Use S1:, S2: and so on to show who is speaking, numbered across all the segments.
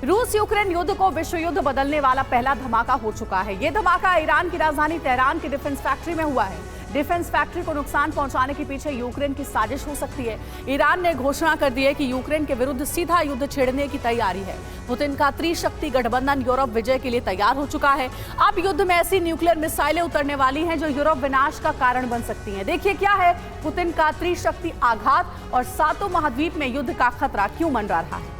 S1: रूस यूक्रेन युद्ध को विश्व युद्ध बदलने वाला पहला धमाका हो चुका है। ये धमाका ईरान की राजधानी तेहरान की डिफेंस फैक्ट्री में हुआ है। डिफेंस फैक्ट्री को नुकसान पहुंचाने के पीछे यूक्रेन की साजिश हो सकती है। ईरान ने घोषणा कर दी है कि यूक्रेन के विरुद्ध सीधा युद्ध छेड़ने की तैयारी है। पुतिन का त्रिशक्ति गठबंधन यूरोप विजय के लिए तैयार हो चुका है। अब युद्ध में ऐसी न्यूक्लियर मिसाइलें उतरने वाली हैं जो यूरोप विनाश का कारण बन सकती हैं। देखिए क्या है पुतिन का त्रिशक्ति आघात और सातों महाद्वीप में युद्ध का खतरा क्यों मंडरा रहा है।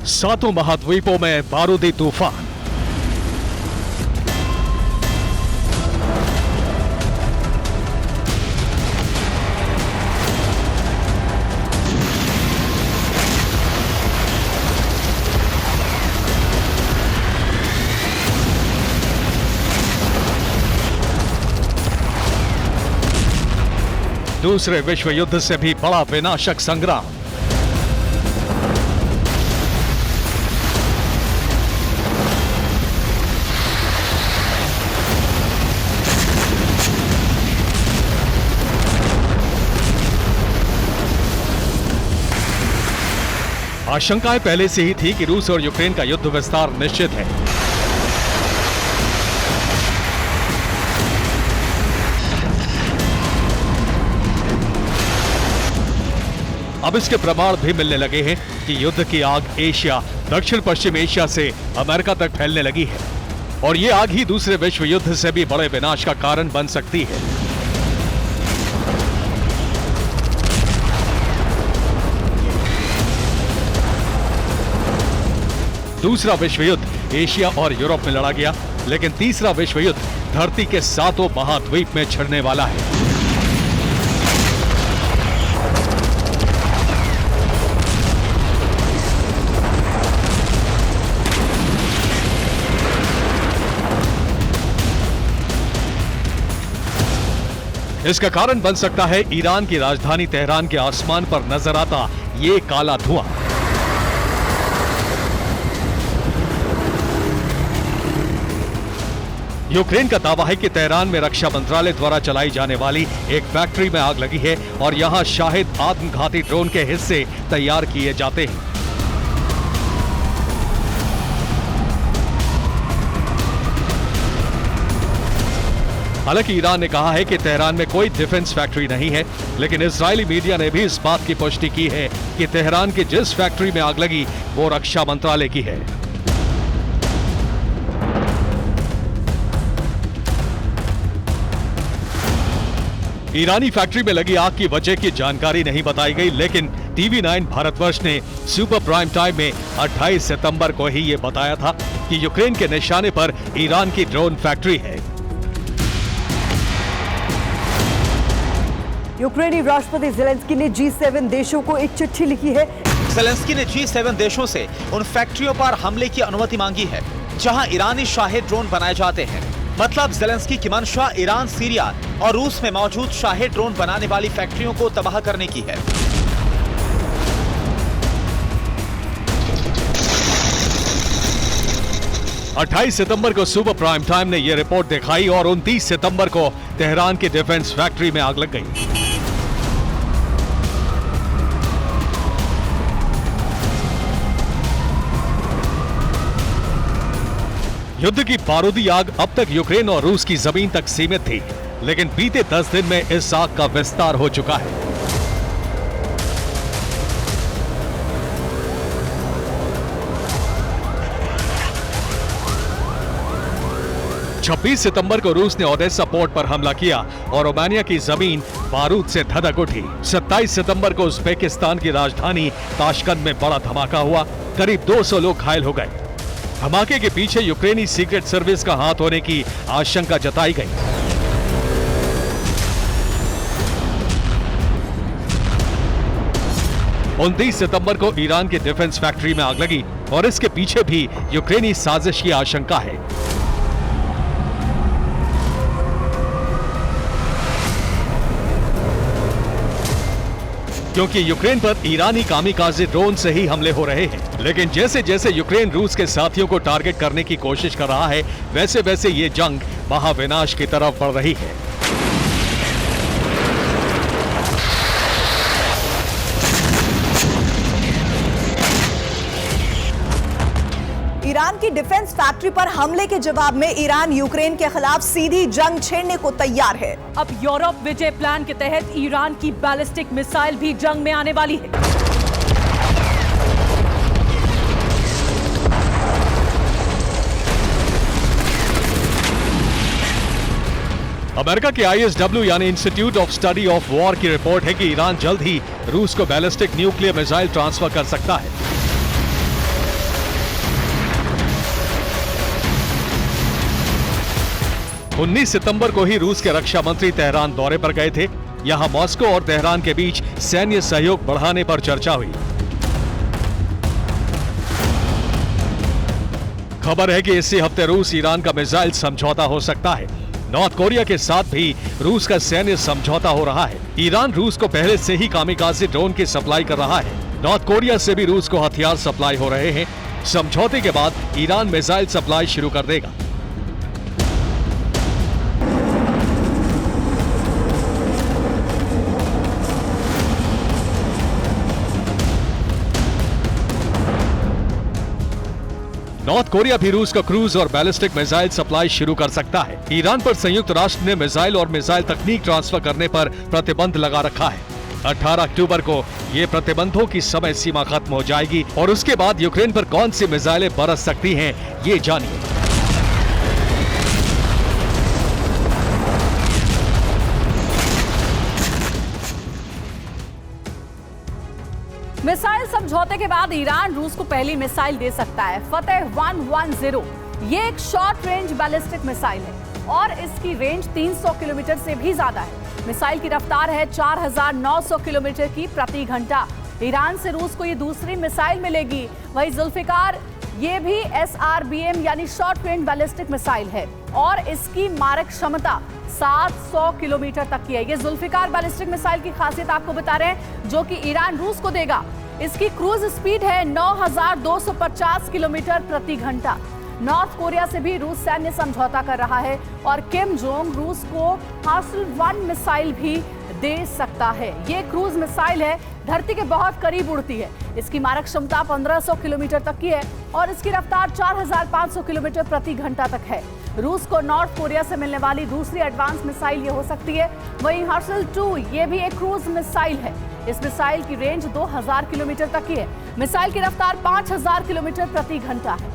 S2: सातों महाद्वीपों में बारूदी तूफान। दूसरे विश्व युद्ध से भी बड़ा विनाशक संग्राम। आशंकाएं पहले से ही थी कि रूस और यूक्रेन का युद्ध विस्तार निश्चित है। अब इसके प्रमाण भी मिलने लगे हैं कि युद्ध की आग एशिया, दक्षिण पश्चिम एशिया से अमेरिका तक फैलने लगी है और ये आग ही दूसरे विश्व युद्ध से भी बड़े विनाश का कारण बन सकती है। दूसरा विश्व युद्ध एशिया और यूरोप में लड़ा गया, लेकिन तीसरा विश्व युद्ध धरती के सातों महाद्वीप में छिड़ने वाला है। इसका कारण बन सकता है ईरान की राजधानी तेहरान के आसमान पर नजर आता ये काला धुआं। यूक्रेन का दावा है कि तेहरान में रक्षा मंत्रालय द्वारा चलाई जाने वाली एक फैक्ट्री में आग लगी है और यहां शाहिद आत्मघाती ड्रोन के हिस्से तैयार किए जाते हैं। हालांकि ईरान ने कहा है कि तेहरान में कोई डिफेंस फैक्ट्री नहीं है, लेकिन इजरायली मीडिया ने भी इस बात की पुष्टि की है कि तेहरान की जिस फैक्ट्री में आग लगी वो रक्षा मंत्रालय की है। ईरानी फैक्ट्री में लगी आग की वजह की जानकारी नहीं बताई गई, लेकिन टीवी 9 भारतवर्ष ने सुपर प्राइम टाइम में 28 सितंबर को ही यह बताया था कि यूक्रेन के निशाने पर ईरान की ड्रोन फैक्ट्री है।
S3: यूक्रेनी राष्ट्रपति ज़ेलेंस्की ने G7 देशों को एक चिट्ठी लिखी है।
S4: ज़ेलेंस्की ने G7 देशों से उन फैक्ट्रियों पर हमले की अनुमति मांगी है जहां ईरानी शाहिद ड्रोन बनाए जाते हैं। मतलब ज़ेलेंस्की की मंशा ईरान, सीरिया और रूस में मौजूद शाहिद ड्रोन बनाने वाली फैक्ट्रियों को तबाह करने की है।
S2: अट्ठाईस सितंबर को सुपर प्राइम टाइम ने यह रिपोर्ट दिखाई और 29 सितंबर को तेहरान की डिफेंस फैक्ट्री में आग लग गई। युद्ध की बारूदी आग अब तक यूक्रेन और रूस की जमीन तक सीमित थी, लेकिन बीते 10 दिन में इस आग का विस्तार हो चुका है। छब्बीस सितंबर को रूस ने ओडेसा पोर्ट पर हमला किया और रोमानिया की जमीन बारूद से धधक उठी। 27 सितंबर को उज्बेकिस्तान की राजधानी ताशकंद में बड़ा धमाका हुआ, करीब 200 लोग घायल हो गए। धमाके के पीछे यूक्रेनी सीक्रेट सर्विस का हाथ होने की आशंका जताई गई। 29 सितंबर को ईरान की डिफेंस फैक्ट्री में आग लगी और इसके पीछे भी यूक्रेनी साजिश की आशंका है। क्योंकि यूक्रेन पर ईरानी कामिकाज़े ड्रोन से ही हमले हो रहे हैं। लेकिन जैसे जैसे यूक्रेन रूस के साथियों को टारगेट करने की कोशिश कर रहा है, वैसे वैसे ये जंग महाविनाश की तरफ बढ़ रही है।
S5: ईरान की डिफेंस फैक्ट्री पर हमले के जवाब में ईरान यूक्रेन के खिलाफ सीधी जंग छेड़ने को तैयार है।
S6: अब यूरोप विजय प्लान के तहत ईरान की बैलिस्टिक मिसाइल भी जंग में आने वाली है।
S2: अमेरिका के ISW यानी institute of study of war की रिपोर्ट है कि ईरान जल्द ही रूस को बैलिस्टिक न्यूक्लियर मिसाइल ट्रांसफर कर सकता है। उन्नीस सितंबर को ही रूस के रक्षा मंत्री तेहरान दौरे पर गए थे। यहां मॉस्को और तेहरान के बीच सैन्य सहयोग बढ़ाने पर चर्चा हुई। खबर है कि इसी हफ्ते रूस ईरान का मिसाइल समझौता हो सकता है। नॉर्थ कोरिया के साथ भी रूस का सैन्य समझौता हो रहा है। ईरान रूस को पहले से ही कामिकाज़े ड्रोन की सप्लाई कर रहा है। नॉर्थ कोरिया से भी रूस को हथियार सप्लाई हो रहे हैं। समझौते के बाद ईरान मिसाइल सप्लाई शुरू कर देगा। नॉर्थ कोरिया भी रूस को क्रूज और बैलिस्टिक मिसाइल सप्लाई शुरू कर सकता है। ईरान पर संयुक्त राष्ट्र ने मिसाइल और मिसाइल तकनीक ट्रांसफर करने पर प्रतिबंध लगा रखा है। 18 अक्टूबर को ये प्रतिबंधों की समय सीमा खत्म हो जाएगी और उसके बाद यूक्रेन पर कौन सी मिसाइलें बरस सकती हैं, ये जानिए।
S1: मिसाइल समझौते के बाद ईरान रूस को पहली मिसाइल दे सकता है। फतेह 110 ये एक शॉर्ट रेंज बैलिस्टिक मिसाइल है और इसकी रेंज 300 किलोमीटर से भी ज्यादा है। मिसाइल की रफ्तार है 4900 किलोमीटर की प्रति घंटा। ईरान से रूस को ये दूसरी मिसाइल मिलेगी। वही जुल्फिकार ये भी SRBM यानी शॉर्ट रेंज बैलिस्टिक मिसाइल है और इसकी मारक क्षमता 700 किलोमीटर तक की है। ये जुल्फिकार बैलिस्टिक मिसाइल की खासियत आपको बता रहे हैं जो कि ईरान रूस को देगा। इसकी क्रूज स्पीड है 9250 किलोमीटर प्रति घंटा। नॉर्थ कोरिया से भी रूस सैन्य समझौता कर रहा है और किम जोंग रूस को हासल-1 मिसाइल भी दे सकता है। ये क्रूज मिसाइल है, धरती के बहुत करीब उड़ती है। इसकी मारक क्षमता 1500 किलोमीटर तक की है और इसकी रफ्तार 4500 किलोमीटर प्रति घंटा तक है। रूस को नॉर्थ कोरिया से मिलने वाली दूसरी एडवांस मिसाइल ये हो सकती है। वहीं हासल-2 ये भी एक क्रूज मिसाइल है। इस मिसाइल की रेंज 2000 किलोमीटर तक की है। मिसाइल की रफ्तार 5000 किलोमीटर प्रति घंटा है।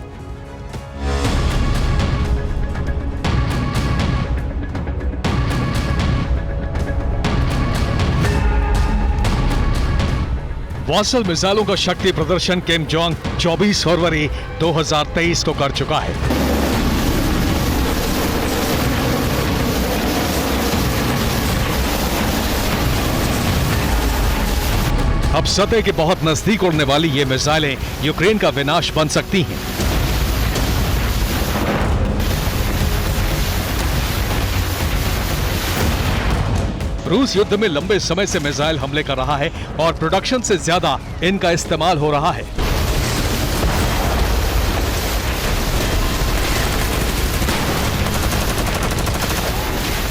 S2: वासल मिसाइलों का शक्ति प्रदर्शन किम जोंग 24 फरवरी 2023 को कर चुका है। अब सतह के बहुत नजदीक उड़ने वाली ये मिसाइलें यूक्रेन का विनाश बन सकती हैं। रूस युद्ध में लंबे समय से मिसाइल हमले कर रहा है और प्रोडक्शन से ज्यादा इनका इस्तेमाल हो रहा है।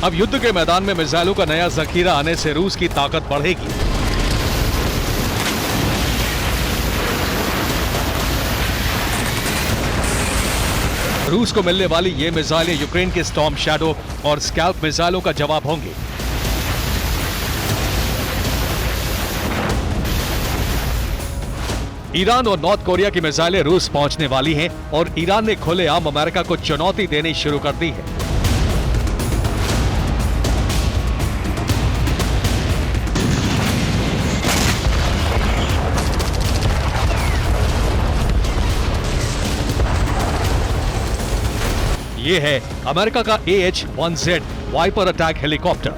S2: अब युद्ध के मैदान में मिसाइलों का नया जखीरा आने से रूस की ताकत बढ़ेगी। रूस को मिलने वाली ये मिसाइलें यूक्रेन के स्टॉर्म शैडो और स्कैल्प मिसाइलों का जवाब होंगी। ईरान और नॉर्थ कोरिया की मिसाइलें रूस पहुंचने वाली हैं और ईरान ने खुलेआम अमेरिका को चुनौती देनी शुरू कर दी है। ये है अमेरिका का AH-1Z वाइपर अटैक हेलीकॉप्टर।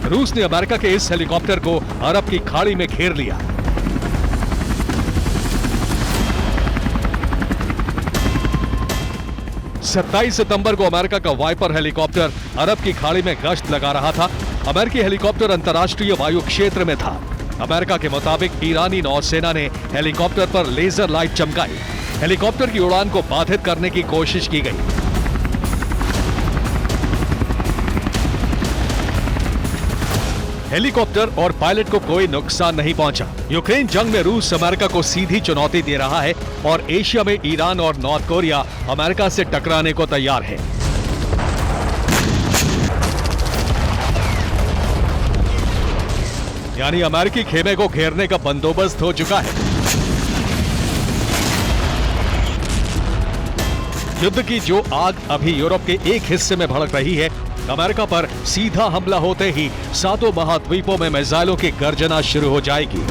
S2: रूस ने अमेरिका के इस हेलीकॉप्टर को अरब की खाड़ी में घेर लिया। सत्ताईस सितंबर को अमेरिका का वाइपर हेलीकॉप्टर अरब की खाड़ी में गश्त लगा रहा था। अमेरिकी हेलीकॉप्टर अंतर्राष्ट्रीय वायु क्षेत्र में था। अमेरिका के मुताबिक ईरानी नौसेना ने हेलीकॉप्टर पर लेजर लाइट चमकाई। हेलीकॉप्टर की उड़ान को बाधित करने की कोशिश की गई। हेलीकॉप्टर और पायलट को कोई नुकसान नहीं पहुंचा। यूक्रेन जंग में रूस अमेरिका को सीधी चुनौती दे रहा है और एशिया में ईरान और नॉर्थ कोरिया अमेरिका से टकराने को तैयार है। यानी अमेरिकी खेमे को घेरने का बंदोबस्त हो चुका है। युद्ध की जो आग अभी यूरोप के एक हिस्से में भड़क रही है, अमेरिका पर सीधा हमला होते ही सातों महाद्वीपों में मिसाइलों की गर्जना शुरू हो जाएगी।